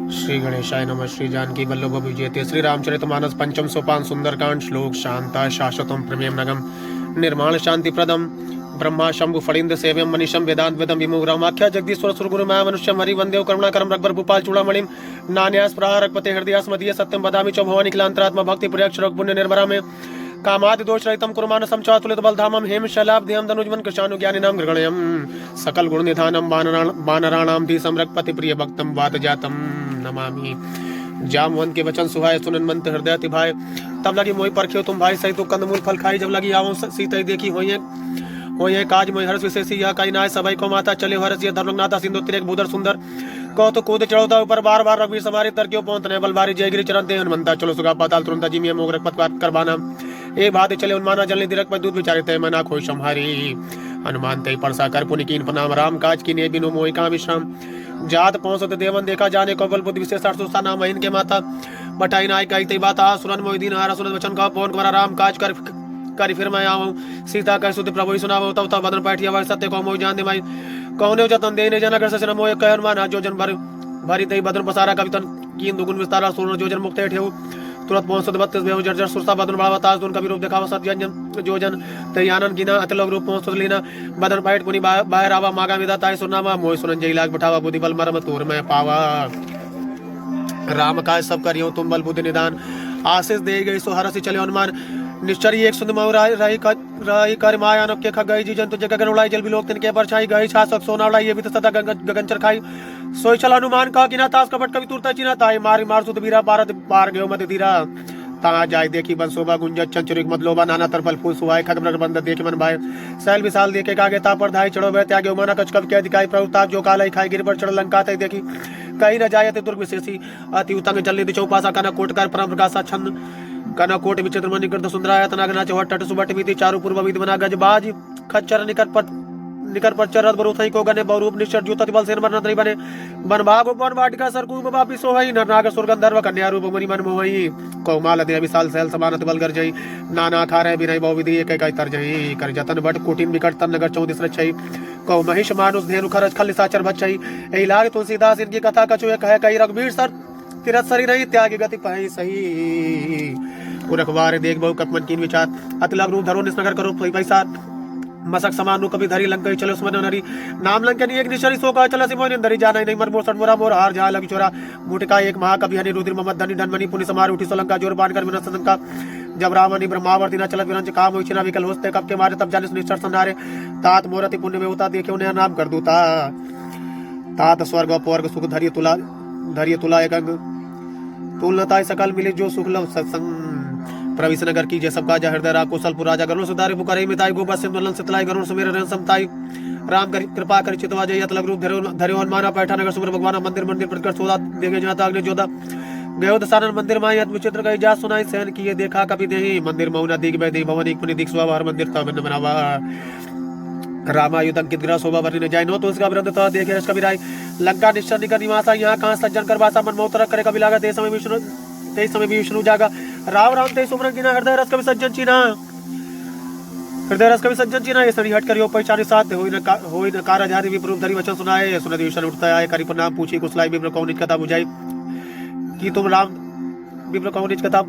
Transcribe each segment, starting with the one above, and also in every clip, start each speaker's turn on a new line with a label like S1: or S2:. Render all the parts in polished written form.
S1: श्री गणेशाय नमः। श्री जानकी वल्लभ विजयते। श्री रामचरितमानस पंचम सोपान सुंदरकांड श्लोक शांता शाश्वतम प्रमेयम नगम निर्माण शांति प्रदम ब्रह्मा शंभु फलिंद सेव्यम मनीषम वेदांत वेदम विमुग्रामाख्या जगदीश्वर सुरगुरु माया मनुष्यम हरि वंदेव करुणाकरम रघुबर भूपाल चूड़ामणिम नान्यास प्रहारकपते हृदय स्मदीय सत्यम बदामि च भवानी किलांतरात्मा भक्ति प्रियक्षर पुण्य निर्भरा में कामादि दोष रहितम कुर्मान समचातुलित बलधामम हेम शैलाब्धियम धनुजवन कृशानु ज्ञानिनाम गृगणयम सकल गुण निधानम वानराणाम भी समरकपति प्रिय भक्तम वात जातम नमामि। जामवंत के वचन सुहाय सुनन मंत्र हृदय तिभाय। तब लगी मोहि परख्यो तुम भाई सही तो कंदमूल फल खाई। जब लगी आवो सीतई देखी होये काज मोहि हर्ष विशेषी यह कई नाय सभई को माता चले हर्ष ये धर्मनाथा सिंधु तिरेक बुदर सुंदर कहो तो कूद चढ़ोता ऊपर बार बार रघुवीर समारे तर क्यों पहुंचने बलबारी जयगिरी चरण ते हनुमंता चलो सुगा पाताल तुरंत जिमिया मोगरक पत करवाना ए बात चले उन्माना जलने दिरक पर दूध विचारे तय मना खोई सम्हारी हनुमान तय परसा कर पुनि कीन प्रणाम राम काज की ने बिनु मोहि का विश्राम जात पहुंचत देवन देखा जाने कौबल बुद्धि विशेष सुसा नाम महीन के माता बटाई नाय कही तई बात आ सुरन मोहि दीन हारा सुरत वचन का पवन कुमारा राम काज कर फिर मैं आऊं सीता कह सुध प्रभु सुनावो तब तब बदन पैठिया वर सत्य को मोहि जान दे माई कौने जतन देने जनगर ससन मोहि कह हनुमान जो जन भरी तई बदन पसारा कवितन कीन दुगुन विस्तारा सुरन जो जन मुक्त ठेऊ तुरंत पहुंचत 32 बेहु जर्जर सुरसा बदन बढ़ावा ताज दुन कवि रूप दिखावा सत जन जो जन तई आनंद गिना अतलोक रूप पहुंचत लीना बदन पैठ पुनि बाहर आवा मागा विदा ताई सुनावा मोहि सुनन जई लाग बिठावा बुद्धि बल मरम तोर मैं पावा राम काज सब करियो तुम बल बुद्धि निदान आशीष दे गई सो हरसि चले हनुमान निश्चरी एक सुंद मऊ रही कर माया नब के खग गई जी जंतु जग गगन उड़ाई जल बिलोक तिनके परछाई गई छासक सोना उड़ाई ये भी सदा गगनचर खाई सोई चल हनुमान का किना तास कपट कवि तुरता चिना ताई मारी मार सुत बीरा बारत बार गयो मत धीरा ता जाय देखी बन शोभा गुंजत चंचुरिक मदलोबा नाना तरफल फूल सुहाय खग बंद देखे मन भाई सैल विशाल देखे कागे ता पर धाई चढ़ो बह त्यागे माना कच कब के दिखाई प्रभुताप जो कालाई खाई गिर पर चढ़ लंका तई देखी कहीं न जायते दुर्ग विशेषी अति उतंग जल्दी दिचौपासा कना कोटकर परम प्रकाशा छंद कना कोट विचित्र मणि कृत सुंदराय तनागना चौहट टट सुबट विधि चारु पूर्व विधि बना गज बाज खच्चर निकर पर चरत बरुथई को गने बहुरूप निश्चर जूतति बल सेन मरन नहीं बने बन भाग उपवन वाटिका सरकूप बापी सोहई नरनाग सुरगंधर्व कन्या रूप मणि मन मोहई कौमाल दे विशाल सैल समानत बल कर जई नाना खारे बिनय बहु विधि एक एक तर जई कर जतन बट कुटिन विकट तन नगर 34 रचई कौ महिष मानुष धेनु खरज खल साचर बचई एहि लाग तुलसीदास इनकी कथा कछु एक है कई रघुवीर सर तिरस्सरी नहीं त्यागी गति पाई सही रखवार देख बहु कपमन कीन विचार अतिलग रूप धरो निस्नगर करो पैसा मसक समान रू कभी धरी लंका चलो सुमन नरी नाम लंकन एक निशरी सो का चला सिमोन धरी जाना नहीं मर मोर सट मोरा मोर हार जा लगी चोरा मुटका एक महाकवि हनि रुद्र मोहम्मद धनी धनमणि पुनि समार उठी सोलंका जोर बांध कर विनसन का जब रावणी ब्रह्मावर्ती न चलत विरंच काम होइछना विकल होस्ते कब के मारे तब जानिस निश्चर संहारे तात मोरति पुण्य में उता देखे उन्हें नाम कर दूता तात स्वर्ग अपवर्ग सुख धरिय तुला एक अंग तुलनताय सकल मिले जो सुख लव सत्संग प्रविश नगर की जय सब काजा हृदय रा कौशलपुर राजा गरुण सुधारे पुकारे मिताई गोपा सिंधुलन सितलाई गरुण सुमेर रन समताई राम कृपा कर चितवा जय यतलग रूप धरियो हनुमाना पैठा नगर सुमर भगवान मंदिर मंदिर प्रकट सोदा देखे जनाता अग्नि जोधा गयो दसानन मंदिर माय अद्भुत चित्र गई जा सुनाई सहन किए देखा कभी देही मंदिर मौना दिग बै देही भवन एक पुनि दिख सुवा हर मंदिर तब न बनावा रामायुध अंकित ग्रह शोभा वर्णि न जाय नो तो उसका विरंध तो देखे रस कबीर आई लंका निश्चर निकर निवासा यहाँ कहाँ सज्जन कर वासा मन मोहतर करे कभी लागा ते समय विष्णु जागा राव राम ते सुमरन कीना हृदय रस कवि सज्जन चीना हृदय रस कवि सज्जन चीना ये सरी हट कर यो पहचाने साथ होई न कार आधारि विप्रूप धरि वचन सुनाए सुनत विष्णु उठता आए करि प्रणाम पूछी कुशलाई विप्र कौनिज कथा बुझाई कि तुम राम विप्र कौनिज कथा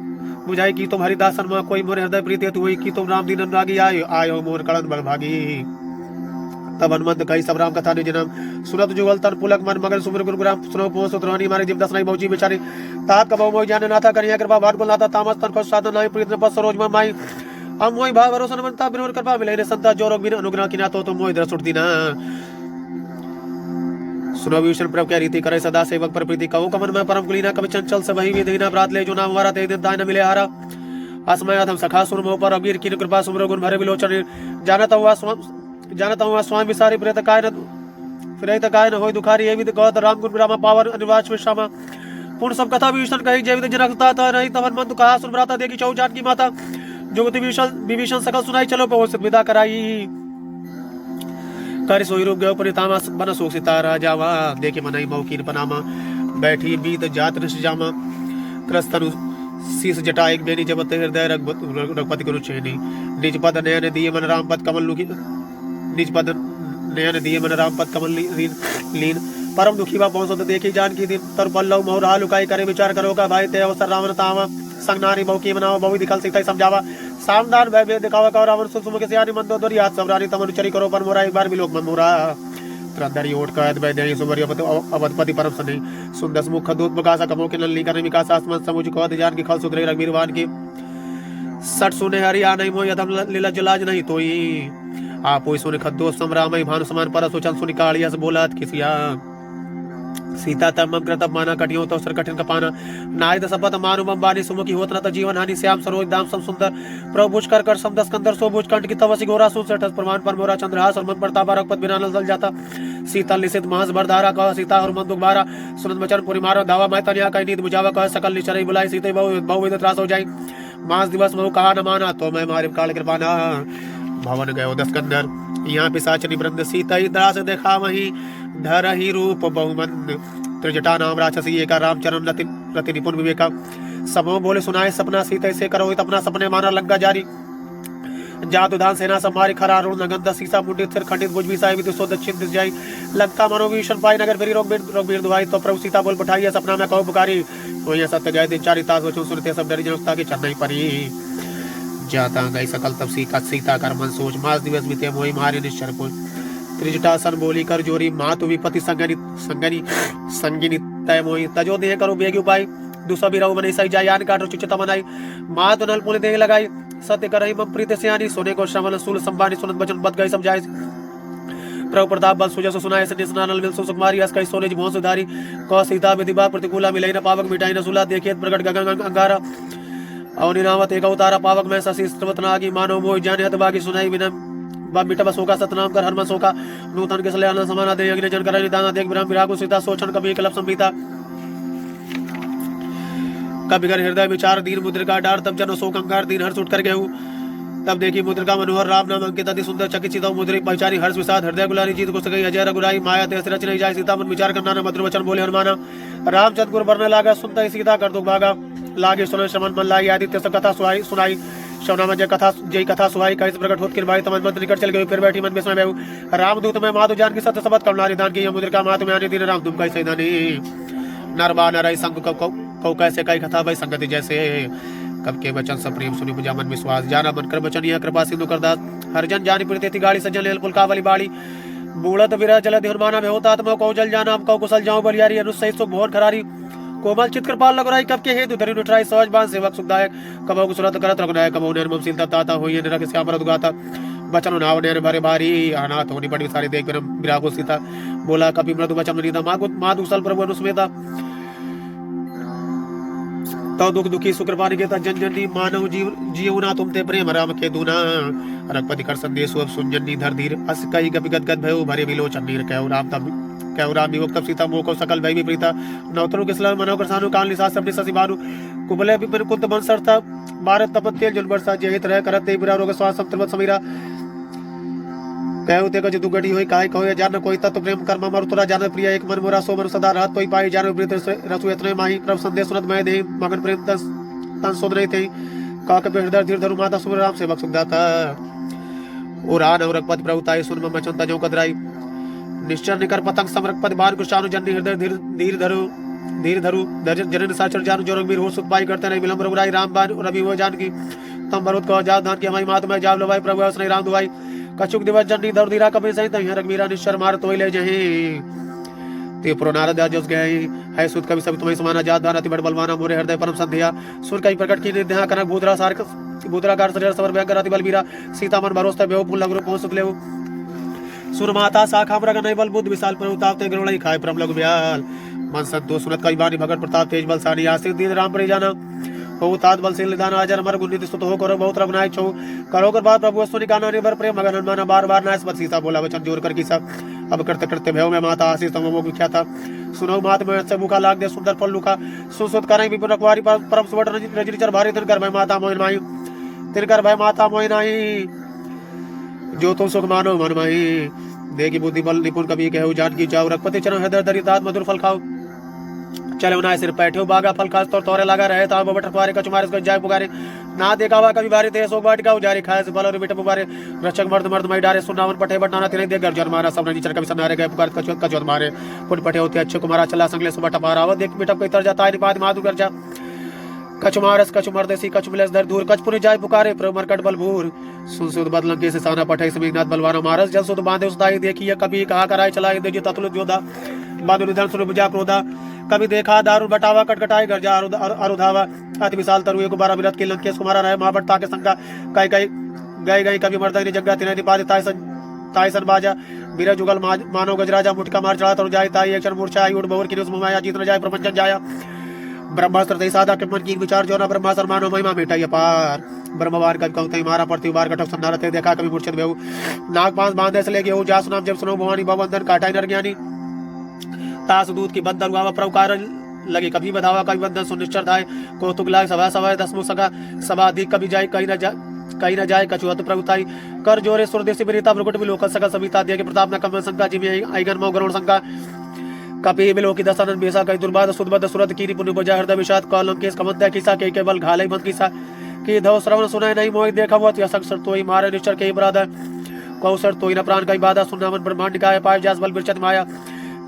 S1: बुझाई कि तुम हरिदास सन्मा कोई मोर हृदय प्रीति हेतु हुई कि तुम राम दीन अनुरागी आयो मोर कड़न बल भागी तब हनुमंत कही सब राम कथा निज नाम सुनत जुगल तन पुलक मन मगन सुमर गुरु ग्राम सुनो पोस सुतरानी मारे जीव दसनाई बहुजी बेचारे तात कबो मोहि जाने नाथा करिया कृपा भाट कुल नाथा तामस तन को साधन नाही प्रीत न पस सरोज मन माई हम मोहि भाव भरोसा मनता बिनोर कृपा मिले ने संता जो रोग बिन अनुग्रह किना तो मोहि दरस उठती ना सुनो विष्णु प्रभ क्या रीति करे सदा सेवक पर प्रीति कहूं कमन में परम कुलीना कवि चंचल सब ही विधिना प्रात ले जो नाम हमारा ते दिन दाय न मिले हारा असमय आधम सखा सुर मोह पर अबीर की कृपा सुमर गुण भरे विलोचन जानता हुआ स्वामी विसारी प्रेत काय न होय दुखारी ये विद गौत राम गुण रामा पावन अनिवाच विश्रामा पूर्ण सब कथा विभीषण कही जय विद जनकता ता नहीं तवन मन कहा सुन भ्राता देखी चौ जान की माता जुगति विभीषण सकल सुनाई चलो पे विदा कराई कर सोई रूप गयो परितामा बन सोख सीता राजावा देखे मनई मौकीन पनामा बैठी बीत जात ऋषि जामा क्रस्तनु शीस जटा एक बेनी जबत हृदय रघुपति गुरु चैनी निज पद नयन दिए मन राम पद कमल लुकी निज पद नयन दिए मन राम पद कमल लीन परम दुखी बा पहुंचो तो देखी जानकी दिन तर बल्लव मोहरा लुकाई करे विचार करो का भाई ते अवसर रावण तावा संग नारी बहु की बनाओ बहु दिखल सीता समझावा सामदान भय दिखावा का रावण सुसुम के सियानी मंदो दोरी हाथ सबरानी तमन चरी करो पर मोरा एक बार भी लोक मन मोरा त्रंदरी ओट का अद वैद्य सुवर्यपति अवधपति परम सनी सुंदस मुख दूत बगासा कमो के नली करने विकास आसमान समुझ को जान की खल सुधरे रघुवीरवान की सट सुने हरिया नहीं मोह यदम लीला जलाज नहीं तोई आप सुने खद्दो समरामय भानु समान परस उचन सुनि कालिया से बोला किसिया सीता तम कृतप माना कटियो तो सर कठिन कपाना नाय सपत मानु बानी सुमुखी होत न जीवन हानि श्याम सरोज दाम सम सुंदर प्रभुज कर सम दस कंदर सो बुझ कंठ की तवसी घोरा सुसठ प्रमाण पर मोरा चंद्रहास और मन प्रताप रघुपत बिना नल जाता सीता लिसित महस बरधारा कह सीता और मन दुख बारा सुनत बचन पुरी मारो धावा मैं तनिया कई नींद बुझावा कह सकल निचरई बुलाई सीते बहु विद त्रास हो जाई मास दिवस बहु कहा न माना तो मैं मारे काल कृपाना भवन गयो दस कंदर यहाँ पिशाचनी वृंद सीता ही दास देखा वही धर ही रूप बहुमंद त्रिजटा नाम राक्षसी एका रामचरण रति निपुण विवेका समो बोले सुनाए सपना सीता से करो अपना सपने माना लंका जारी जादू दान सेना समारी खरा अरुण नगंध सीसा मुंडित सिर खंडित भुज भी साहिब दिशो दक्षिण दिश जाई लंका मनोभीषण पाई नगर फिरी रोग दुहाई तो प्रभु सीता बोल पठाई सपना में कहो पुकारी वही सत्य गए दिन चारी तास बचो सुनते सब डरी जनता की चन्नई परी जाता गई सकल तब सीता कर मन सोच मास दिवस बीते मोहि मारे निश्चर पुर त्रिजटासन बोली कर जोरी माँ तु विपति संगिनी तय मोहि तजो देह करो बेगी उपाय दूसरा भी रहो बने सही जाय यान काटो चिचिता मनाई माँ तो नल पुल देह लगाई सत्य करही मम प्रीत सियानी सोने को श्रवण सूल संबानी सुनत बचन बद गई समझाए प्रभु प्रताप बल सुजस सुनाए सन्नि स्नानल मिल सुकुमारी अस कई सोने भों सुधारी कह सीता विधिबा प्रतिकूला मिलई न पावक मिटाई न सुला देखे प्रगट गगन अंगारा अवनि नामत एक अवतारा पावक में शशि स्त्रवतनागी मानव मोह जाने हत बागी सुनाई विनम मिटब शोका सतनाम कर हरमन शोका नूतन के सले आनंद समाना दे अग्नि जन कर निदान देख विराम विरागु सीता सोचन कवि कलप संहिता कभी कर हृदय विचार दीन मुद्रिका डार तब जन शोक अंगार दीन हर्ष उठ कर गहु तब देखी मुद्रिका मनोहर राम नाम अंकित अति सुंदर चकित चितौ मुद्रिक पहचानी हर्ष विषाद हृदय गुलारी जीत को सके अजय रघुराई माया तेस रच नहीं जाय सीता मन विचार करना न मधुर वचन बोले हनुमाना रामचंद्र गुरु बरने लागा सुनता ही सीता कर दुख भागा लागे सुन श्रमण मन लाई आदित्य सब कथा सुनाई शवना में जय कथा सुहाई कहीं प्रकट होत भाई तमन मंत्र निकट चल गए फिर बैठी मन में समय रामदूत में माधु जान की सत्य सबत करुणारी दान की मुद्रिका मातु में आने दिन राम तुम कैसे दानी नरबा नरई संग कौ कैसे कई कथा भाई संगति जैसे कब के वचन सब प्रेम सुनि मुझा मन विश्वास जाना मन कर वचन यह कृपा सिंधु करदास हरजन जानी प्रीति गाड़ी सज्जन लेल पुलकावली बाड़ी बूढ़त विरह जल ध्यान में होता आत्मा कौ जल जाना कौ कुशल जाऊं बलियारी अनुसहित सुख भोर खरारी कोमल चित कृपाल लगराई कब के हेतु धरि उठराई सहज बान सेवक सुखदायक कबहु सुरत करत रघुनायक कबहु निर्मम सील ताता होई निरख श्याम रघु गाता बचन नाव नैन भरे भारी अनाथ होनी पड़ी सारी देख विरागो सीता बोला कपि मृदु वचन नीता माधुसल प्रभु अनुस्मेता तो दुख दुखी सुकृपा निकेता जन जननी मानव जीवना तुम ते प्रेम राम के दूना रघुपति कर संदेश अब सुनजनी धर धीर अस कई गपि गदगद भयो भरे विलोचन नीर कहु राम तब कहु राम विमुक्त तब सीता मोह को सकल भय प्रीता नवतरु के सलाम मनोह करसानु काल निसास सबने ससी भानु कुबले विपिन कुंत बंसर था भारत तपत तेल जल बरसा जहित रह करत ते बिरा रोग स्वास संतर्वत समीरा कहु ते गज दुगड़ी होई काहे कहो जान कोई तत्व प्रेम कर्म मरुतरा जान प्रिय एक मन मोरा सो मन सदा रहत तोई पाई जान प्रीत रसु इतने माही प्रभ संदेश सुनत मैं दे मगन प्रेम तन सुन रहे थे का के हृदय धीर धरु माता सुर राम सेवक सुखदाता उरान और रघुपति प्रभु ताई सुन मचन तजो कदराई निश्चर निकर पतंग समरकपति बार कुशानु जन्नी हृदय धीर धरु जनन साचर जानु जो रघुवीर हो सुख पाई करते नहीं विलंब रघुराई राम बान रवि हो जान की तम बरुत को जाव धान की हमारी मात में जाव लवाई प्रभु उसने राम दुआई कछुक दिवस जन्नी धर धीरा कभी सही तही रघुवीरा निश्चर मार तोय ले जही ते पुरनारद जस गए है सुत कवि सब तुम्हें समाना जात दान अति बड़ बलवाना मोरे हृदय परम संध्या सुर कई प्रकट की निध्या कनक भूतरा सार भूतराकार शरीर सवर भयंकर अति बलवीरा सीता मन भरोसा बेहो फूल लगरो पहुंच ले सुर माता शाखा मृग नहीं बल बुद्ध विशाल प्रताप ते गरुड़ई खाए परम लघु ब्याल मन संतोष सुनत कई बानी भगत प्रताप तेज बल सानी आसिर दीन राम परि जाना हो तात बल सिल निदान अजर अमर गुणित स्तुत हो करो बहुत रघुनायक छो करो कर बात प्रभु वस्तु निकाना निर्भर प्रेम मगन हनुमान बार बार नाश पत सीता बोला वचन जोर कर की सब अब करते करते भयो में माता आशीष तम वो विख्या था सुनो मात में से मुखा लाग दे सुंदर फल लुका सुसुत करई विपिन रखवारी परम सुवट रजनी चर भारी तिनकर भय माता मोहि माई तिनकर भय माता मोहि नाही जो तुम सुख मानो मन माही देगी बुद्धि बल निपुण कभी कहु जान की जाओ रघुपति चरण हृदय धरि तात मधुर फल खाओ चले उनाय सिर बैठे बागा फल खास तोरे लगा रहे ता बटर पारे कछु मारे को जाय पुकारे ना देखा हुआ कभी बारी ते सो बाटिका उजारी खाए से बल और बेटा पुकारे रक्षक मर्द मर्द मई डारे सुनावन पटे बटना तेरे देख घर मारा सब नीचे कभी सनारे गए पुकार कछु कछु मारे पुट पटे होते अच्छे कुमारा चला संगले से बटा पारा देख बेटा कोई तर जाता है बात माधु कर जा कछु मारस कछु मर्देसी कछु मिलस दर दूर कछ पुनि जाय पुकारे प्रभु मरकट बलभूर सुन सुद बदलम के से साना पठे से मेघनाथ बलवाना मारस जल सुद बांधे उसदाई देखिए कभी कहा कराए चलाए दे ततुल योधा बांधु निधन सुर बुझा क्रोधा कभी देखा दारू बटावा कटकटाई घर जा अरुधावा अति विशाल तरु एक बारह विरत के लंकेश कुमारा रहे महाभट्टा के संगा कई कई गई गई कभी मर्दा ने जग्गा तिने दिपादि तायसन बाजा बीरा जुगल मानो गजराजा मुटका मार चढ़ा तर जाए ताई एक मूर्छा आई उठ बहुर की मुमाया जीत न जाए प्रपंचन जाया ब्रह्मास्त्र तई साधा के मन की विचार जो ना ब्रह्मास्त्र मानो महिमा बेटा ये पार ब्रह्मवार कभी कहते मारा पड़ती बार कटक संधारते देखा कभी मूर्छित बेहू नाग पांच बांधे से लेके जा सुनाम जब सुनो भवानी भवंदन काटाई नर ज्ञानी तास दूध की बंदर हुआ प्रकार लगे कभी बधावा कभी बंधन सुनिश्चर धाय कौतुक लाग सभा सभा दसमु सगा सभा अधिक कभी जाए कहीं न जाए कछुअत प्रभुताई कर जोरे सुरदेशी विरीता प्रकट विलोक सका सविता दिया के प्रताप न कमल संका जिमे आइगन मो गरुण संका कपि बिलो की दसानन बेसा कई दुर्बाद सुदबद सुरत कीरी पुण्य बजा हृदय विषाद कलम केस कमंत्या किसा के केवल घाले बंद किसा की धव श्रवण सुनाय नहीं मोहि देखा हुआ यशक सर तोई मारे निश्चर के बरादा कौसर तोई न प्राण कई बाधा सुनावन ब्रह्मांड का पाय जास बल बिरचत माया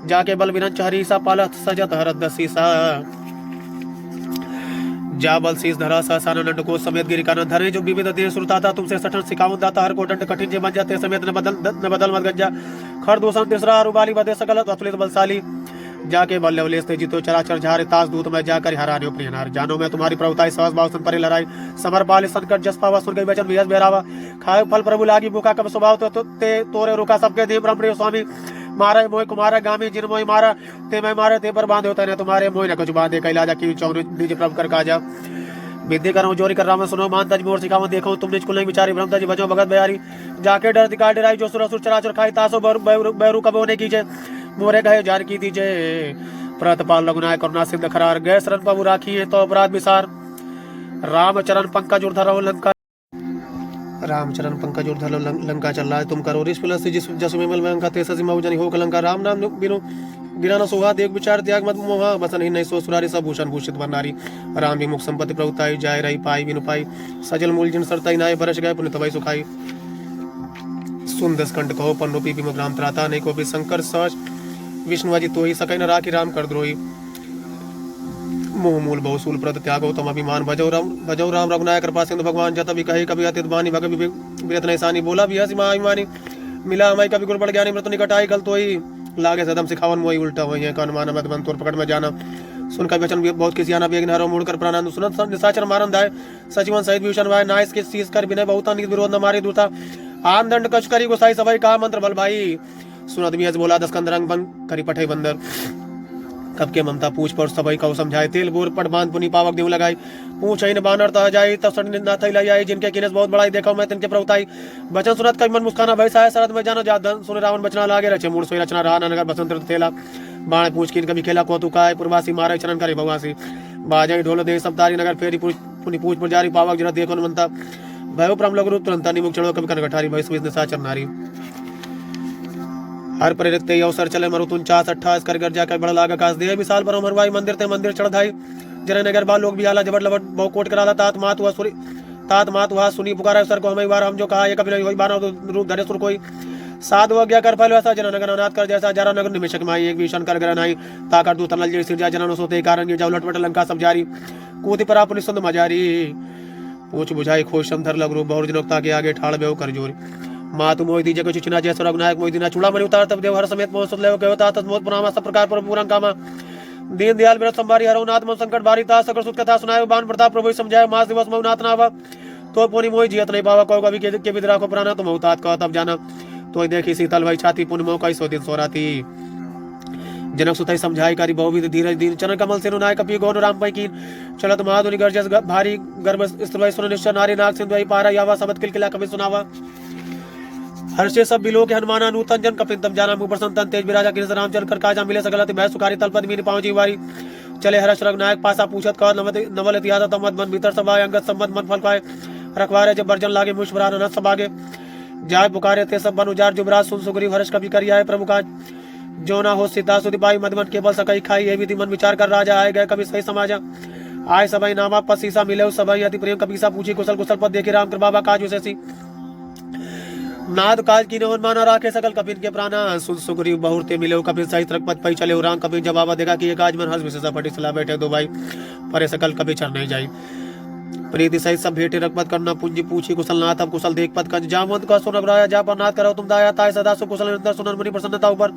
S1: जाके बल विनंच हरीसा पालत सजत हरत दसीसा जा बल शीस धरा सा नंद को समेत गिरी कानन धरे जो विविध देर सुरता था तुमसे सठन सिखाऊं दाता हर को दंड कठिन जे बन जाते समेत न बदल मत गंजा खर दूसर तीसरा रुबाली बदे सकल अतुलित बलशाली जाके बल लवलेस ते जीतो चराचर झारे तास दूत में जाकर हराने प्रियनार जानो मैं तुम्हारी प्रभुताई सहस भाव सन परे लड़ाई समर बाल संकट जस पावा सुन गई वचन विहस बेरावा खाए फल प्रभु लागी भूखा कब स्वभाव तो ते तोरे रुका सबके देव ब्रह्म स्वामी मारे मोय कुमारा गामी जिन मोय मारा ते मैं मारे ते पर बांधे होता है तुम्हारे मोय न कुछ बांधे कैलाजा की चौन निज प्रभु कर काजा विद्या करो जोरी कर रहा मैं सुनो मान तज मोर सिखाऊं देखो तुमने कुल नहीं विचारी ब्रह्म तज बजो भगत बयारी जाके डर दिखा डराई जो सुर सुर चराचर खाई तासो बैरू कब होने कीजे मोरे गए जार की दीजे प्रतपाल लघुनाय करुणा सिंध खरार गए शरण प्रभु राखी है तो अपराध विसार रामचरण पंकज उर्धर लंका रामचरण पंकज उर्धर लंका चल रहा है तुम करो रिस प्लस जिस जस में मल में तेसा सिमा उजनी हो कलंका राम नाम बिनु बिना न सोहा देख विचार त्याग मत मोहा बसन ही नहीं सो सुरारी सब भूषण भूषित बननारी राम विमुख संपत्ति प्रभुताई जाय रही पाई बिनु पाई सजल मूल जिन सरताई नाय बरस गए पुण्य तबाई सुखाई सुंदस कंठ कहो पन्नो पी विमुख राम त्राता नहीं को भी शंकर सहज विष्णुवाजी तो ही सकै न राखी राम कर द्रोही मोह मूल बहुसूल प्रत त्यागो तम अभिमान भजो राम रघुनायक कृपा सिंधु भगवान जत भी कहे कभी अतित बानी भग विरत नैसानी बोला भी हसी अभिमानी मिला हमारी कभी गुण बड़ ज्ञानी मृत निकट आई गल तो ही लागे सदम सिखावन मोई उल्टा हुई है कान माना मत बन तोर पकड़ में जाना सुन का वचन बहुत किसी आना बेग नहरो मुड़कर प्राणानंद सुनत निशाचर मारन दाय सचिवन सहित भीषण वाय नाइस के शीस कर विनय बहुता नित विरोध न मारे दूता आन दंड कच करी गोसाई सभई का मंत्र बल भाई सुनत भी बोला दस कंद रंग बन करी पठे बंदर कब के ममता पूछ पर सबई को समझाए तेल बोर पट बांध पुनी पावक देव लगाई पूछ इन बानर तह जाई तब सड़ ना थई लाई आई जिनके किनेस बहुत बड़ाई देखो मैं तिनके प्रभुताई बचन सुनत कई मन मुस्काना भैसा है शरद में जानो जा धन सुन रावण बचना लागे रचे मूड सोई रचना रहा नगर बसंत तेला बाण पूछ किन कभी खेला कौतुकाय पूर्वासी मारे चरण करे भगवासी बाजाई ढोल दे सप्तारी नगर फेरी पुनी पूछ पुजारी पावक जरा देखो न मनता भय प्रम लघु रूप तुरंत निमुख चढ़ो कभी कनकठारी भय सुविध निशाचर नारी हर प्रेरित ते अवसर चले मरु तुन 428 कर घर जाकर बड़ा लाग आकाश दे विशाल पर मरवाई मंदिर ते मंदिर चढ़ाई जरे नगर बाल लोग भी आला जबर लबट बहु कोट कराला तात मात हुआ सुनी पुकारा सर को हमें बार हम जो कहा ये कभी नहीं हुई बार रूप धरे सुर कोई साधु अज्ञा कर फैल वैसा जना नगर अनाथ कर जैसा जरा नगर निमिषक माई एक भीषण कर ग्रह नाई ताकर दू तनल जे सिरजा जना सोते कारण जाऊ लटपट लंका सब जारी कूद पर पुलिस संद मजारी पूछ बुझाई खोश समधर लग रूप बहुर जनोक्ता के आगे ठाड़ बेव कर जोरी मातु मोहि दीजे को चिचिना जैसो रघुनायक मोहि दीना चूड़ा मणि उतार तब देव हर समेत मोह सुध ले गयो ता तत्मोत पुनामा सब प्रकार पर पूरन कामा दीन दयाल विरत संभारी हरनाथ मन संकट भारी ता सकल सुत कथा सुनाए बाण प्रताप प्रभु समझाए मास दिवस मौनाथ नावा तो पुनि मोहि जियत नहीं पावा को कभी के विद्रा को प्राणा तो मौतात का तब जाना तो देखी शीतल भई छाती पुनि मोह कई सो दिन सोराती जनक सुतई समझाई कारी बहुविध धीरज दीन चरण कमल से नाय कपि गौर राम पई कीन चलत महाधुनि गरजस भारी गर्भ स्त्री सुन निश्चय नारी नाग सिंधु पारा यावा सबत किलकिला कभी सुनावा हर्षे सब बिलो के हनुमाना नूतन जन कपिन तम जाना मुख प्रसन्न तेज विराजा कृष्ण रामचंद्र कर काजा मिले सकलति भय सुखारी तलपद मीन पांव जीवारी चले हर्ष रघुनायक पासा पूछत कह नवल इतिहास तमद मन भीतर सभाए अंगत संबंध मन फल पाए रखवारे जब बर्जन लागे मुष्परान नस सबागे जाय पुकारे ते सब बन उजार जुबराज सुन सुग्रीव हर्ष कभी करिया है प्रभु काज जो ना हो सीता सुदिपाई मधुमन केवल सकई खाई ये विधि मन विचार कर राजा आए गए कभी सही समाजा आय सबई नामा पद सीसा मिले सबई अति प्रेम कपीसा पूछी कुशल कुशल पद देखे राम कृपा बाबा काज उसे नाद काज की नवन माना राखे सकल कपिन के प्राणा सुन सुग्रीव बहुरते मिले कपिन सही तरक पद पई चले राम कपिन जवाब देखा कि ये काज मन हंस विशेषा फटी सला बैठे दो भाई परे सकल कभी चढ़ नहीं जाई प्रीति सहित सब भेटे रकपत करना पूंजी पूछी कुशल नाथ अब कुशल देख पद कंज जामवंत का सुन राया जा पर नाथ करो तुम दाया ताय सदा सु कुशल निरंतर सुनन मुनि प्रसन्नता ऊपर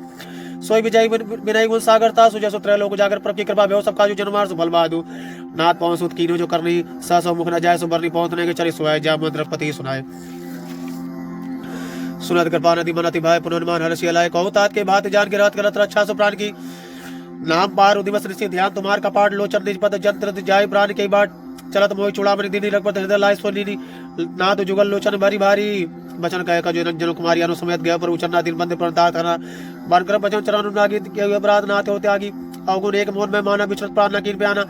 S1: सोई विजय विनय गुण सागरता सुजय सुत्र लोक जागर प्रभ की कृपा भव सब काजु जन्मार सुफल बादु नाथ पवन सुत कीनो जो करनी सहसो मुख न जाय सो बरनी पहुंचने के चरि सोय जामवंत रघुपति सुनाए सुनत कृपा नदी मन अति भाई पुनर्मान हर्षि लाय कहु तात के भात जान के रात करत रक्षा सु प्राण की नाम पार उदिवस ऋषि ध्यान तुम्हार कपाट लोचन निज पद जंत्र जाय प्राण के बाट चलत मोहि चूड़ामणि दीनी रघुपत हृदय लाय सोनी नाथ जुगल लोचन भारी भारी बचन कह जो रंजन कुमारी अनु समेत गए पर उचरना दिन बंद प्रणता करना बन कर बचन चरण नागी के अपराध नाथ होते आगी अवगुण एक मोन में माना विचरत प्राण न कीन पे आना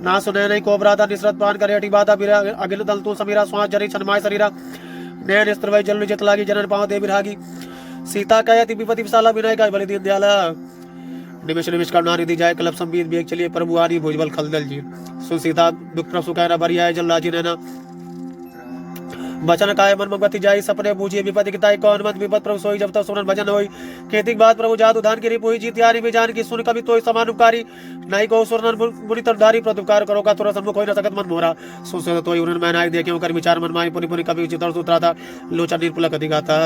S1: ना सुने नहीं को अपराधा निसरत प्राण करे अटी बाधा बिरा अगिल दल तू समीरा श्वास जरी छनमाय शरीरा नैन स्त्रवै जल जित लागी जनन पाव दे विरागी सीता कहती विपति विशाला विनय का बलि दीन दयाला निमिष निमिष करना निधि जाय कलप संबीत बेग चलिए प्रभु आनी भुजबल खलदल जी सुन सीता दुख प्रसु कहना बरिया जल राजी नैना बचन काय मन गति जाई सपने बूझिए विपति किताई कौन मत विपत प्रभु सोई जब तक सुनन भजन होई खेती बात प्रभु जादू धान की रिपुई जीत यारी में जान की सुन कभी तोय समान उपकारी नहीं को सुरन मुनि तरधारी प्रतुकार करो का तुरंत सम्मुख होई न सकत मन मोरा सुन से तोय उन मैं नाई देखे कर विचार मन माई पुनि पुनि कभी चितर सूत्रा था लोचन निर्पुलक अधिगाता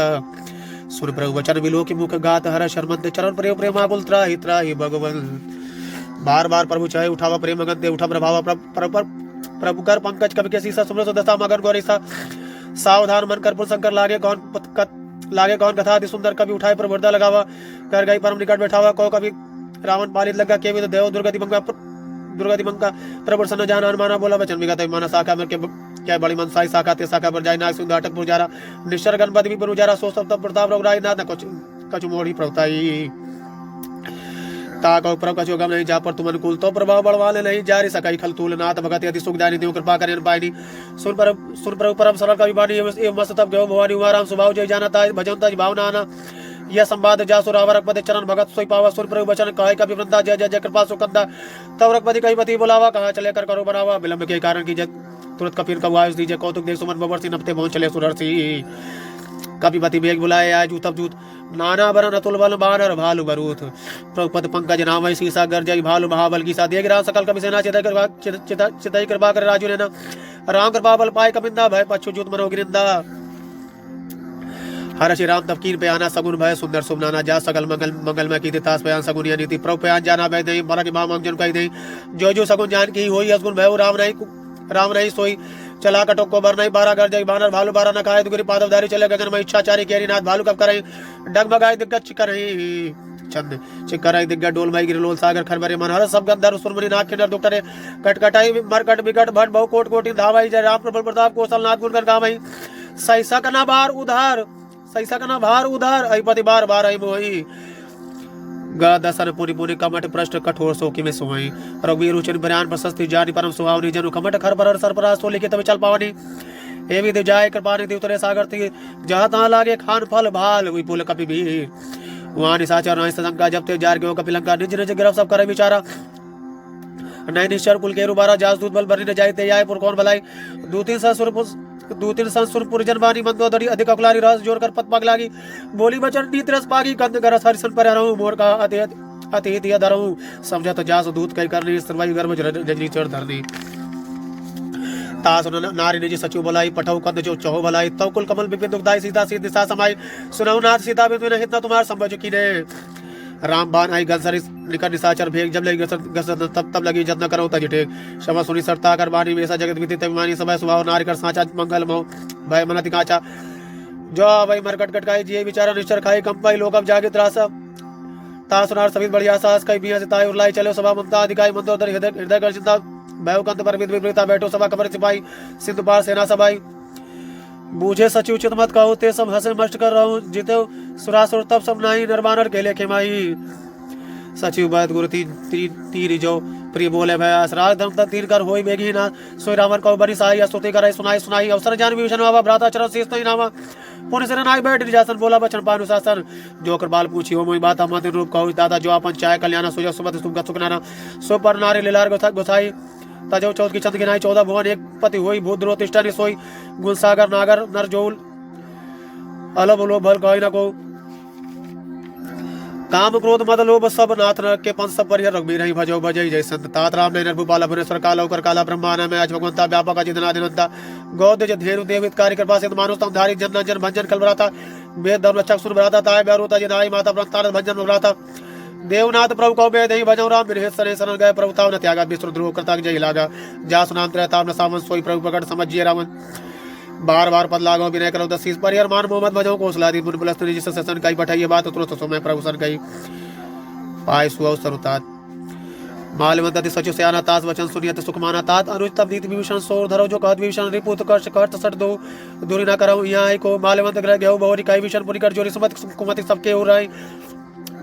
S1: सुन प्रभु वचन विलो की मुख गात हर शर्मंत चरण प्रेम प्रेमाकुल त्राहि त्राहि भगवन बार बार प्रभु चाहे उठावा प्रेम गंते उठा प्रभाव प्रभु कर पंकज कवि के सीसा सुमर दशा मगन गौरीसा सावधान मन कर शंकर लागे कौन कथा अति सुंदर कभी उठाए पर वर्दा लगावा कर गई परम निकट बैठावा को कभी रावण पालित लगा के भी देव दुर्गति मंगा प्रवर्सन जान अनुमाना बोला वचन विगत माना शाखा में क्या बड़ी मन साई शाखा ते शाखा पर जाय नाग सुंदर अटक पुजारा निश्चर गणपति भी पुजारा सो सब प्रताप रघुराई नाथ न कछु मोड़ी प्रवताई ताक प्रभ कछु गम नहीं जा पर तुम अनुकूल तो प्रभाव बढ़वाले नहीं जारी सकाई खल तूल नाथ भगत अति सुखदानी देव कृपा करें पाइनी सुन पर परम सरल कवि बानी एवं मस्त तब गयो भवानी उमाराम स्वभाव जय जानता भजनता भावना आना यह संवाद जा सुरावर रघुपति चरण भगत सोई पावा सुर प्रभु वचन कहे कवि वृंदा जय जय जय कृपा सुकंदा तब रघुपति कई पति बुलावा कहा चले कर करो बनावा विलंब के कारण की तुरंत कपिल का आयुष दीजिए कौतुक देख सुमन बवर्षि नपते पहुंच चले सुरर्षि कपिपति बेग बुलाए आय जूतब जूत नाना बरन अतुल बल बानर भालु बरूथ प्रभुपद पंकज नामय सीसा गर्जय भालु महाबल की सा देख राम सकल कवि सेना चितई कृपा कर राजू नैना राम कृपा बल पाए कबिंदा भय पच्छु जूत मनो गिरिंदा हर श्री राम तबकीर पे आना सगुन भय सुंदर सुमनाना जा सकल मंगल में की तास पयान सगुन या नीति प्रभु पयान जाना भय नहीं मरा की माम जन कही नहीं जो जो सगुन जान की होई असगुन भय राम नहीं सोई चला कटोक को बर नहीं बारह कर जाई बानर भालू बारह न खाए दुगरी पादवधारी चले गगन में इच्छाचारी केरी नाथ भालू कब करे डगमगाए दिग्गज चिकर चंद चिकर दिग्गज डोल माई गिरलोल सागर खरबरे मनहर सब गंधर्व सुरमणि नाथ किन्नर दुक्टरे कटकटाई मरकट बिकट भट बहु कोट कोटि धावाई जय राम प्रबल प्रताप कौशल नाथ गुण कर गावई सैसा कना भार उधार अहिपति बार बार अहि मोहि दसन पुनि पुनि कमट पृष्ठ कठोर सोकी में सोई रघुवीर उचन बयान प्रशस्ति जानी परम सुहावनी जनु कमट खर पर सरपराज सो लिखे तब चल पावनी एवं दिव जाय कृपानी दिव तरे सागर थी जहाँ तहाँ लागे खान फल भाल विपुल कपि भी वहाँ निशाचर नहीं शंका जब ते जार गयो कपिलंका निज निज गिरफ सब करे विचारा नय निश्चर कुल के रुबारा जास दूत बल बरनी न जाय ते आय पुर कौन भलाई दूतिन संसुर पुरजन बानी मंदोदरी अधिक अकुलारी रस जोर कर पत पग लागी बोली बचन नीत रस पागी कंद गरस हरिसन पर रहूं मोर का अति दिया धरऊं समझत जास दूत कई करनी सर्वायु गर्भ जजनी चढ़ धरनी तास नारी निज सचिव भलाई पठौ कंद जो चहो भलाई तव कुल कमल विपिन दुखदाई सीता सी दिशा समाई सुनौ नाथ सीता बिन हितना तुम्हार संभज की ने राम बान आई गंसरी निकट निशाचर भेग जब लगी तब लगी जतना करो तजिटे क्षमा सुनी सरता कर बानी वैसा जगत विधि तभिमानी समय स्वभाव नारी कर साचा मंगल मो भय मनति काचा जो भाई मरकट कटकाई जिये विचारा निश्चर खाई कंपाई लोक अब जागे त्रास तासुनार सभी बढ़िया साहस कई बिया सिताई उरलाई चलो सभा ममता अधिकाई मंदोदर हृदय कर चिंता भय कंत पर विपरीता बैठो सभा कमर सिपाही सिंधु पार सेना सभाई बूझे सचिव चित मत कहो ते सब हंसे मस्ट कर रहा हूँ जीते सुरासुर तब सब नाही नरबानर के लेखे माही सचिव बैद गुरु तीर जो प्रिय बोले भय असराग धर्म तक तीर कर होई बेगी ना सोई रावण को बरी साई स्तुति करे सुनाई सुनाई अवसर जान विभीषण बाबा भ्राता चरण शीस नहीं नामा पुण्य सिर नाय बैठ जासन बोला बचन पानु शासन जो कर बाल पूछी हो मोई बात मत रूप कहू दादा जो अपन चाय कल्याण सुजग सुमत तुमका सुखनाना सो पर नारी लीलार गोसाई तजो चौथ की चंद गिनाई 14 भुवन एक पति होई भूत द्रो तिष्ठा सोई गुणसागर नागर नरजोल अलब लोभ भल कहि न को काम क्रोध मद लोभ सब नाथ नरक के पंच सब परिहर रघुबीर रही भजो भजई जय संत तात राम ने भूपाल भुवनेश्वर काला कर काला ब्रह्मांड में आज भगवंता व्यापक अजितनादिनंता गौद्य धेनु देवित कार्य कृपा सिद्ध मानुष तम धारी जन जन भंजन कलबराता वेद धर्म रक्षक सुर बराता ताय ब्यारोता जिनाई माता ब्रह्मतार भंजन बराता देवनाथ प्रभु को बेद ही भजो राम बिरहित सने शरण गए प्रभु ताव न त्यागा विष्णु द्रोह करता जय लागा जा सुनाम त्रयताव न सावन सोई प्रभु प्रकट समझिए रावण बार बार पद लागो विनय करो दसीस परिहर मान मोहम्मद भजो कौशलादि मुन बुलस्त जिस ससन कई पठाइए बात तुरंत सो मैं प्रभु सन कई पाय सुअव सरुतात मालवंत सचु सयाना तास वचन सुनियत सुखमाना तात अनुज तब नीति विभीषण सोर धरो जो कहत विभीषण रिपुत कर्ष कर्त सट दो दूरी ना करऊ यहाँ को मालवंत ग्रह गयो बहुरी कई विभीषण पुरी कर जोरी सुमत कुमति सबके हो रही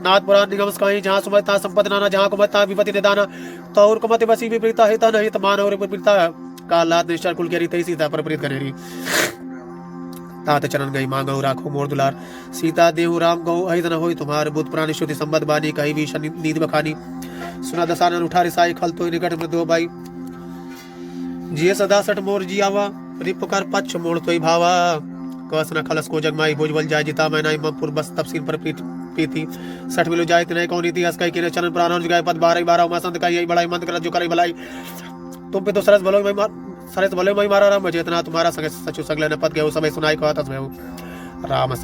S1: नाथ पुराण निगम कहीं जहाँ सुमत ता संपत्ति नाना जहाँ कुमत ता विपत्ति निदाना तौर कुमति बसी विपरीता हित नहीं मानव विपरीता कालात निश्चर कुल के रीते सीता पर प्रीत करेरी तात चरण गई मांगो राखो मोर दुलार सीता देहु राम गौ अहित न होई तुम्हार बुद्ध पुराण श्रुति संबद बानी कही भी नींद बखानी सुना दसानन उठा रिसाई खल तो निकट में दो भाई जिये सदा सठ मोर जियावा रिपुकार पक्ष मोड़ तो भावा कस न खलस को जगमाई भोजबल जाय जिता मैं नाई मपुर बस तफसील पर प्रीति सठ मिलो जाय तिनय कौन थी हस कई के चरण प्राण गाय पद 12 उमा संत का यही बड़ाई मंद कर जो करे भलाई तुम पे तो सरस भलो मैं सरस भले मैं मारा राम चेतना तुम्हारा संग सचु सगले न पद गयो समय सुनाई को तस राम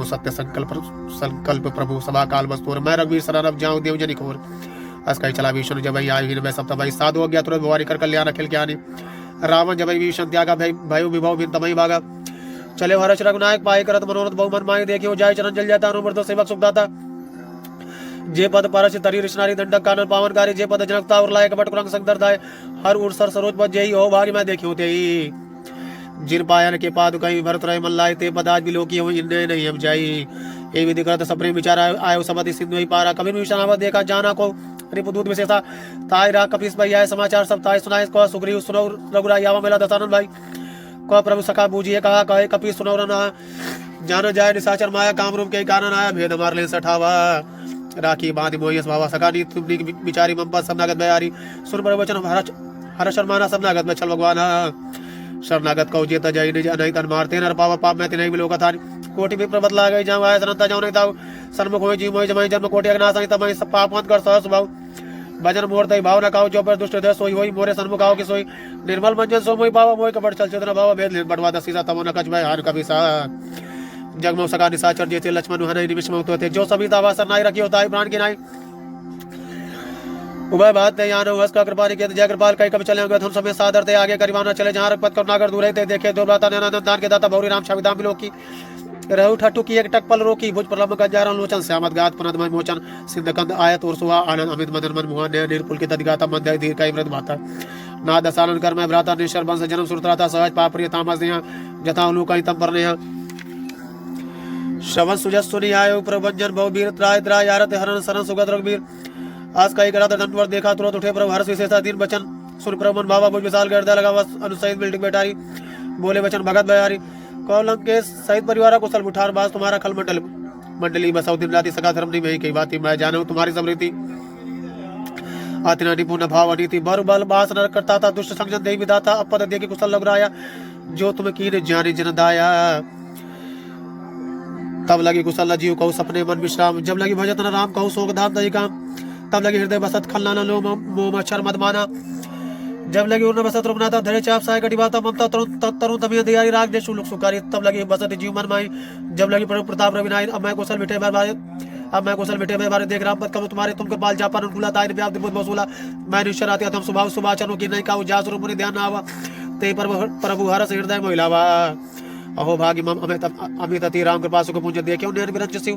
S1: सत्य संकल्प प्रभु सभा काल वस्तु मैं रघुवीर सरनब जाऊं देव जनि खोर अस कई चला विष्णु जब आई मैं सब तबाई साधु हो गया तुरंत भवारी कर कल्याण अखिल ज्ञानी रावण जब विभीषण त्यागा भयो विभव बिन तमई भागा चले हर्ष रघुनायक पाए करत मनोरथ बहुमन माई देखियो जाय चरण जल जाता अनुमर्द सेवक सुखदाता जे पद परश तरी ऋषनारी दंडक कानन पावनकारी जे पद जनकता और लायक बट कुरंग संग दर्दाय हर उर सर सरोज पद जेही हो भारी मैं देखियो तेई जिन पायन के पाद कहीं भरत रहे मन लाए ते पद आज भी लोकी हो इन्ने नहीं हम जाई ए विधि करत सप्रे विचार आयो समति सिंधु ही पारा कभी विषानावा देखा जाना को रिपुदूत विशेषा ताय रा कपिस भाई आए समाचार सब ताय सुनाए को सुग्रीव सुनो रघुराई आवा मेला दसानंद भाई को प्रभु सखा बूझिए कहा कहे कपिस सुनो ना जान जाय निशाचर माया काम रूप के कारण आया भेद मार ले सठावा राखी बांधि मोहियस भावा सका नी तुम बिचारी मम्पा सबनागत बयारी सुन पर वचन हर शर्माना सबनागत में छल भगवान शरणागत को जेता जय निज नहीं तन मारते नर पावा पाप में तिने बिलोका था कोटि भी प्रबत ला गई जाऊं आया सनता जाऊं नहीं ताऊ सन्मुख होई जी मोहि जमाई जन्म कोटि अगनाश नहीं तमई सब पाप मत कर सहस भाव भजन मोर तई भाव न काओ जो पर दुष्ट हृदय सोई होई मोरे सन्मुख आओ कि सोई निर्मल मंजन सो मोहि पावा मोहि कपट चल चेतना भावा भेद लेन बटवा दसीसा तमो न कछ भय हार कभी सा जगमो सका निशाचर जेते लक्ष्मण हनई निमिष में होते जो सभी तावा सर नाई रखियो ताई प्राण की नाई उभय बात ते यान हस का कृपा निकेत जय कृपाल कई कभी चले गए धुन समय सादर ते आगे करीबाना चले जहां रखपत करुणागर दूर ते देखे दो ब्राता नैना दान के दाता भौरी राम छविदाम बिलोकी रहु ठट्टू की एक टक पल रोकी भुज प्रलंब गंजारण लोचन श्यामत गात पुनदमय मोचन सिंधकंद आयत और सुहा आनंद अमित मदन मन मोहन ने निर्पुल की तदिगाता मध्य धीर का व्रत माता ना दसानन कर मैं भ्राता निशर वंश जन्म सुरत्राता सहज पाप्रिय तामस नेहा जथा उलू कहीं तम पर नेहा श्रवण सुजस सुनि आयो प्रभंजन बहुवीर त्राय त्राय यारत हरण शरण सुगत रघुवीर आज कई करा दंडवर देखा तुरंत उठे प्रभु हर्ष विशेषा दिन बचन सुन प्रभु मन भावा भुज विशाल गर्दा लगा बस अनुसहित बिल्डिंग बैठारी बोले वचन भगत बयारी कौलंक के सहित परिवार कुशल मुठार बास तुम्हारा खल मंडली बसाओ दिन राति सका धर्म नहीं वही कई बात मैं जानू तुम्हारी समृद्धि आतिना निपुण भाव अनीति बर बल बास नर करता था दुष्ट संजन देवी विदाता अपद दे के कुशल लग रहा जो तुम्हें कीन जाने जन दाया तब लगी कुशल जीव कहू सपने मन विश्राम जब लगी भजत न राम कहू शोक धाम दही काम तब लगी हृदय बसत खलना लो मोह मच्छर मद माना जब लगी उर्न बसत रुकनाता धरे चाप साय कटी बाता ममता तरुण तभी दियारी राग दे शुलुक सुकारी तब लगी बसत जीव मन माई जब लगी प्रभु प्रताप रविनाई अब मैं कुशल बिठे मैं बारे देख राम पद करूं तुम्हारे तुम कृपाल जापान अनुकूला ताई व्याप दिबुद बसूला मैं निश्चर आती तुम सुभाव सुभाचनो की नहीं काऊ जास रूप मुनि ध्यान आवा ते प्रभु हरस हृदय महिलावा अहो भागी मम अमित अति राम कृपा सुख पुंज देखियो नैन विरंच शिव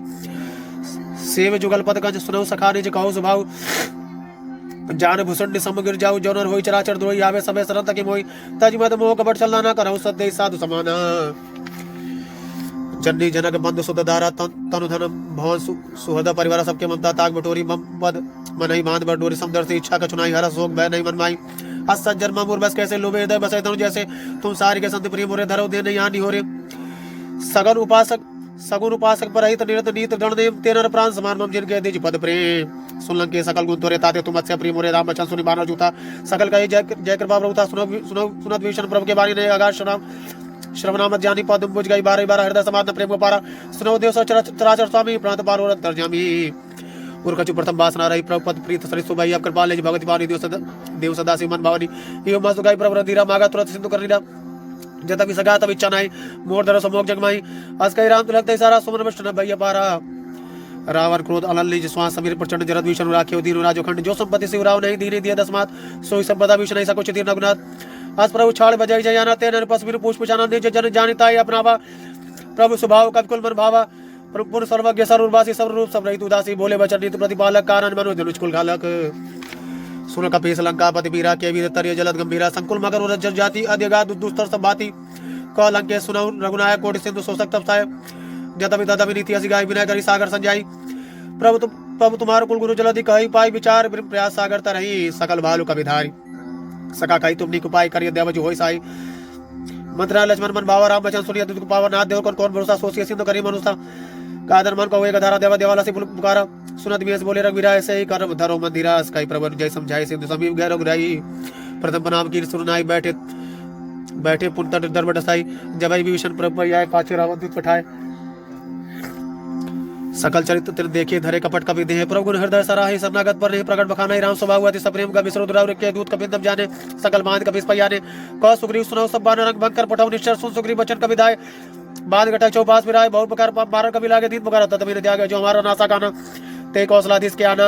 S1: सेव जुगल पद कंज सुनौ सखा निज कहु सुभाव जान भूषण समगिर जाऊ जौनर होई चराचर द्रोही आवे समय सरन तक मोई तज मद मोह कपट चलना ना करहु सद्देह साधु समाना जननी जनक बंधु सुध धारा तनु धन भवन सुहृद परिवार सबके ममता ताग बटोरी मम पद मन ही बांध बर डोरी समदर से इच्छा का चुनाई हरस शोक भय नहीं मन माई अस सज्जन ममूर बस कैसे लोभे हृदय बसे तनु जैसे तुम सारी के संत प्रिय मोरे धरो दे नहीं हानि हो रे सगुन उपासक पर हित निरत नीत दंड देव तेनर प्राण समान मम जिनके दिज पद प्रेम सुनलन के सकल गुण तोरे ताते तुम अच्छे प्रिय मोरे राम बचन सुनि बानर जूता सकल कही जय जय कृपा प्रभुता सुनत भीषण प्रभु के बाणी ने आगाज श्रवणामत जानी पद बुझ गई 12 हृदय समाध प्रेम को पारा सुनो देव चराचर स्वामी प्रांत पार और अंतर्यामी उर्कचु प्रथम वासना रही प्रभु पद प्रीत सरित सुभाई अब कृपा ले भगवती पानी देव सदा शिव मन भावनी एवं मस्तु गाई प्रभु धीरा मागा तुरंत सिंधु कर लीला जता भी सगा तब इच्छा नहीं मोर धरो समोक जगमाई अस कई राम तुलकते सारा सुमन विष्णु भैया पारा रावण क्रोध अनल श्वास समीर प्रचंड जरद भीषण राख्यो दीन राजो खंड जो संपत्ति से राव नहीं दीने दिया दसमात सोई संपदा भीषण ऐसा कुछ तीर रघुनाथ अस प्रभु छाड़ बजाई जयाना तेन पसवीर पुष्प जाना निज जन जानिता अपनावा प्रभु स्वभाव कविकुल मन भावा पूर्ण सर्वज्ञ सर्ववासी सर्वरूप सब रहित उदासी बोले वचन नीति प्रतिपालक कारण मनो धनुष कुल घालक सुन कपीस लंकापति वीरा के वीर तर्य जलद गंभीरा संकुल मगर उरज जाति अध्यगा दुस्तर सब भांति क लंके सुनौ रघुनायक कोटि सिंधु शोषक तप साय जतवि तदवि नीति असि गाय विनय करी सागर संजाई प्रभु तुम्हारो कुल गुरु जलधि कहि पाई विचार प्रयास सागर तरहि सकल भालु कविधारी सका कही तुमनी कुपाई करिय देव जो होई साई मंत्रा लक्ष्मण मन भावा राम बचन सुनिय दुख पावा नाथ देव कौन भरोसा सोचिए सिंधु करी मनुष्य कादर मन को एक धारा देवा देवाला से पुकारा सुनत वियस बोले रघुवीरा ऐसे ही कर धरो मंदिरा कई प्रभु जय समझाई सिंधु समीप गैर रघुराई प्रथम प्रणाम की सुनाई बैठे पुन तट दरबट साई जब विभीषण प्रभु आए पाछे रावण दूत पठाए सकल चरित्र तिर देखे धरे कपट कवि देह प्रभु गुण हृदय सराही शरणागत पर नहीं प्रकट बखानाई राम स्वभाव अति सप्रेम का विसरो दुराव के दूत कविंदम जाने सकल मान कविस पयाने क सुग्रीव सुनो सब बान रंग भंकर पठौ निश्चर सुन सुग्रीव वचन कविदाय बाद घटा चौपास फिराए बहुत प्रकार बारह कवि लागे दीन पुकार तब मेरे त्याग जो हमारा नासा गाना ते कौशलाधीश के आना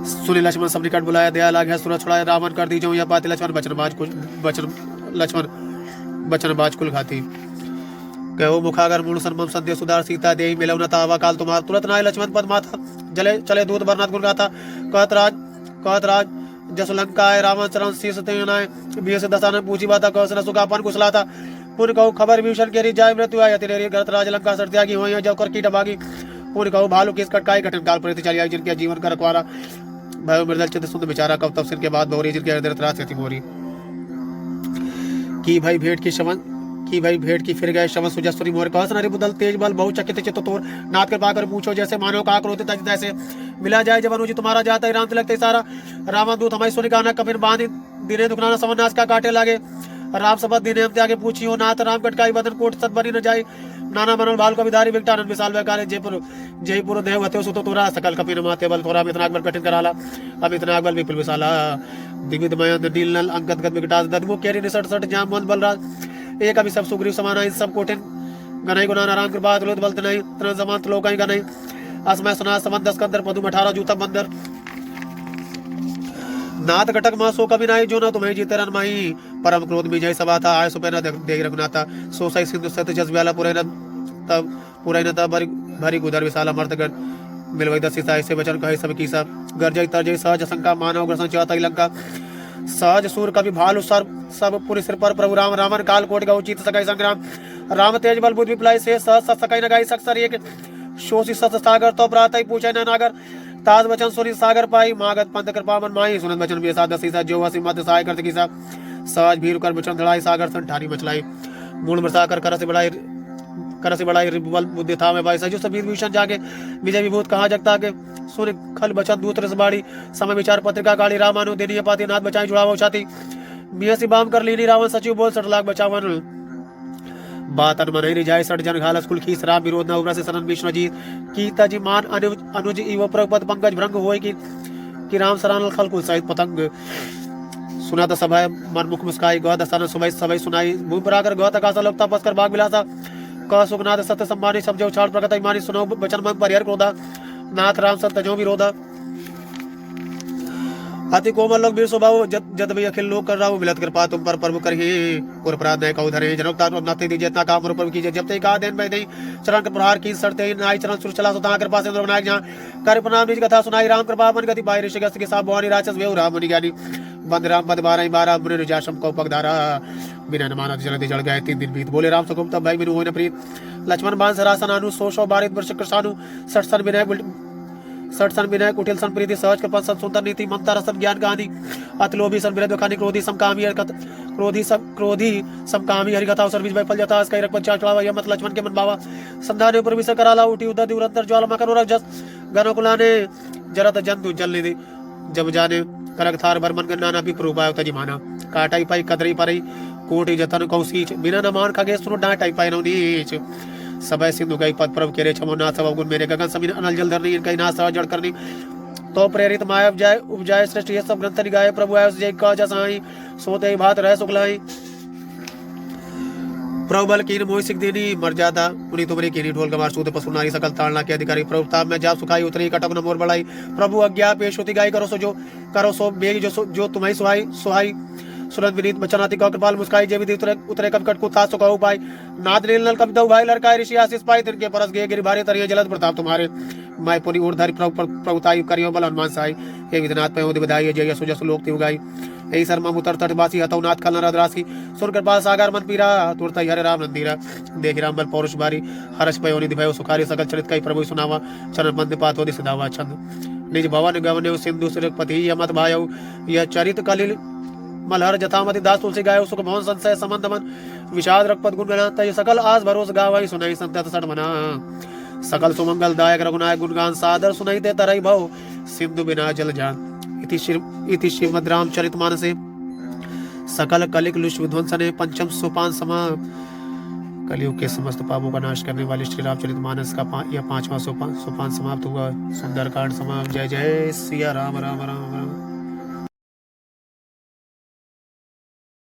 S1: सुनी लक्ष्मण सब निकट बुलाया दया लागे सूरज छुड़ाए रावण कर दी जो यह बात लक्ष्मण बचन बाज कुल खाती कहो मुखागर मूल सन्मम सद्य सुधार सीता देवी मिलव न तावा काल तुम्हार तुरंत नाय लक्ष्मण पद माथा जले चले दूत बरनाथ गुण गाथा कहत राज जसलंकाय रावण चरण शीस तेनाय बीस दशानन पूछी बाता कौशल सुखापन कुशलाता पुन कहू खबर विभीषण के जाय मृत्यु आय तेरे गरत राज लंका सर त्यागी होय जब कर कीट भागी पुन कहू भालू किस कटकाई कठिन काल प्रति चली आई जिनके जीवन कर रखवारा भय मृदल चित सुंद बेचारा कब तब सिर के बाद भौरी जिनके हृदय त्रास थी भोरी की भाई भेंट की फिर गए शवन सुजस्वरी मोर कहस नरि बुदल तेज बल बहु चकित चित्त तोर नाथ कर पाकर पूछो जैसे मानो का क्रोध तज तैसे मिला जाए जब अनुजी तुम्हारा जाता है राम तिलक सारा रावण दूत हमारी सुनि गाना कपिन बांधी दिने दुखनाना समन्नास का काटे लागे राम सबद दिने हम त्यागे पूछियो नाथ राम कटकाई बदन कोट सत बनी न जाए नाना मनोल बाल को विधारी विकटानंद विशाल व्याकारे जयपुर देव हत्यो सुतो तोरा सकल कपिन माते बल तोरा इतना अकबर कठिन कराला अब इतना अकबर विपुल विशाला दिविद मयंद नील अंगद गद विकटास ददमु केरी निसट सट जाम मन बलराज एक अभी सब सुग्रीव समाना इन सब कोटिन गनई गुना नारायण कृपा तुलत बलत नहीं त्रन जमात लोकाई गनई असमय सुना समन 10 कंदर पदुम 18 जूता बंदर नाथ कटक मासो कभी नाई जो न तुम्हें जीते रन माही परम क्रोध में जय सभा था आय सुपे न देख रघुनाथा सो सही सिंधु सत जस व्याला पुरै न तब भरी गुदर विशाला मर्दगण मिलवई दसी साई से वचन कहे सब कीसा गरजय तरजय सहज शंका मानव ग्रसन चाहता लंका सहज सूर कवि भालु सर सब पुरी सिर पर प्रभु राम रावण काल कोट गौ चित सकाई संग्राम राम तेज बल बुद्धि विप्लाई से सहज सत सकाई नगाई सक्सर एक शोषि सत सागर तो प्रातः पूछे न नागर ताज वचन सुनी सागर पाई मागत पंथ कृपा मन माई सुनत वचन बेसा दसी सा जो हसी मत सहाय करत किसा सहज भीर कर वचन धड़ाई सागर सन ठानी मचलाई मूल मृषा कर से बड़ाई बल बुद्धि था में भाई सजो सबीर भीषण जागे विजय विभूत कहाँ जगता के सुन खल बचन दूत रसबाड़ी समय विचार पत्रिका काली रामानु देनी पाती नाथ बचाई जुड़ावो छाती मियसी बाम कर लीनी रावण सचिव बोल 60 लाख बचावन बात मन ही रिझाई सट जन घालस कुल खीस राम विरोध न उग्र से सनन विष्णु जी की तजी मान अनुज इव प्रपद पंकज भ्रंग होय कि राम सरान खल कुल सहित पतंग सुना तो सभा मन मुख मुस्काई गौ दस्तान सुबह सभई सुनाई भूमि पराकर गौ तका लोक तपस कर बाग विलासा क सुखनाथ सत्य सम्मानी सब जो छाड़ प्रगत मानी सुनो वचन मन परिहर क्रोधा नाथ राम सत्य जो विरोधा अति कोमल लोग वीर स्वभाव जद भी अखिल लोग कर रहा हूँ मिलत कृपा तुम पर प्रभु कर ही और अपराध नहीं कहू धरे जनकता नाते दीजिए इतना काम प्रभु कीजिए जब तक कहा देन भाई नहीं चरण के प्रहार की सड़ते ही नाई चरण सुर चला सुता कृपा से नायक जहाँ कर प्रणाम निज कथा सुनाई राम कृपा मन गति बाई ऋषि के साथ भवानी राक्षस वेव राम मुनि ज्ञानी बंद राम पद 12 मुनि रुजाशम को पगधारा बिना न मानव जल जल गए 3 दिन बीत बोले राम सुकुम तब भाई बिनु होने प्रीत लक्ष्मण बाण सरासन अनु 100 बारित वर्ष कृषानु 60 सन विनय सठ सन विनय कुटिल सन प्रीति सहज कृपा सन सुंदर नीति ममता रसन ज्ञान कहानी अति लोभी सन विरध खानी क्रोधी समकामी क्रोधी समकामी हरि कथा सर्विस भाई फल जाता कई रख बच्चा चढ़ावा यह मत लक्ष्मण के मन बावा संधान ऊपर विषय कराला उठी उदर दिवरंतर ज्वाला मकर रख जस गनो कुलाने जरत जंतु जल निधि जब जाने करक थार बर्मन गन्ना ना भी प्रूपाय तजी माना काटाई पाई कदरी परई कोटि जतन कौशीच बिना न मान खगे सुनो डांटाई पाई नौ नीच सबय सिंधु गई पद प्रभ केरे छमो ना सब गुण मेरे गगन समीन अनल जल धरनी इनका ना सब जड़ करनी तो प्रेरित माया उपजाय सृष्टि ये सब ग्रंथ निगाए प्रभु आय जय का जसाई सोते भात रह सुखलाई प्रभु बल कीन मोहि सिख देनी मर्यादा उन्हीं तुम्हारी कीनी ढोल गमार सूत पशु नारी सकल ताड़ना के अधिकारी प्रभुता में जा सुखाई उतरी कटक न मोर बढ़ाई प्रभु अज्ञा पेश होती गाय करो सो बेग जो तुम्हारी सुहाई सुरत विनीत बचनाति का कृपाल मुस्काई जे विधि उतरे कब कट को था सुखा उपाय नाद नील नल कब दो भाई लड़काई ऋषि आशीष पाई तिनके परस गे गिरि भारी तरिये जलद प्रताप तुम्हारे माय पुरी ऊर्धारी प्रभुताई करियो बल हनुमान साई हे विधनाथ पे होदि बधाई जय यशो जस लोक ति उगाई एही शर्मा उतर तट बासी हतौ नाथ खल नरद राशि सुर कृपा सागर मन पीरा तुरत हरे राम नंदीरा देख राम बल पौरुष बारी हर्ष पयो निधि भयो सुखारी सकल चरित कई प्रभु सुनावा चरण बंद पात होदि सदावा छंद निज भवन गवने सिंधु सुरपति यमत भायौ यह चरित कलिल मलहर जथामति दास तुलसी गायो सुख भवन संशय समंद मन विषाद रखपत गुण गणा तय सकल आज भरोस गावई सुनाई संतत सठ मना सकल सुमंगल दायक रघुनायक गुणगान सादर सुनाई दे तरई भव सिंधु बिना जल जान इति श्रीमद् रामचरितमानसे सकल कलिक लुष विध्वंसने पंचम सोपान समा कलयुग के समस्त पापों का नाश करने वाले श्री रामचरितमानस का यह 5वां सोपान समाप्त हुआ। सुंदरकांड समाप्त। जय जय सिया राम राम राम राम।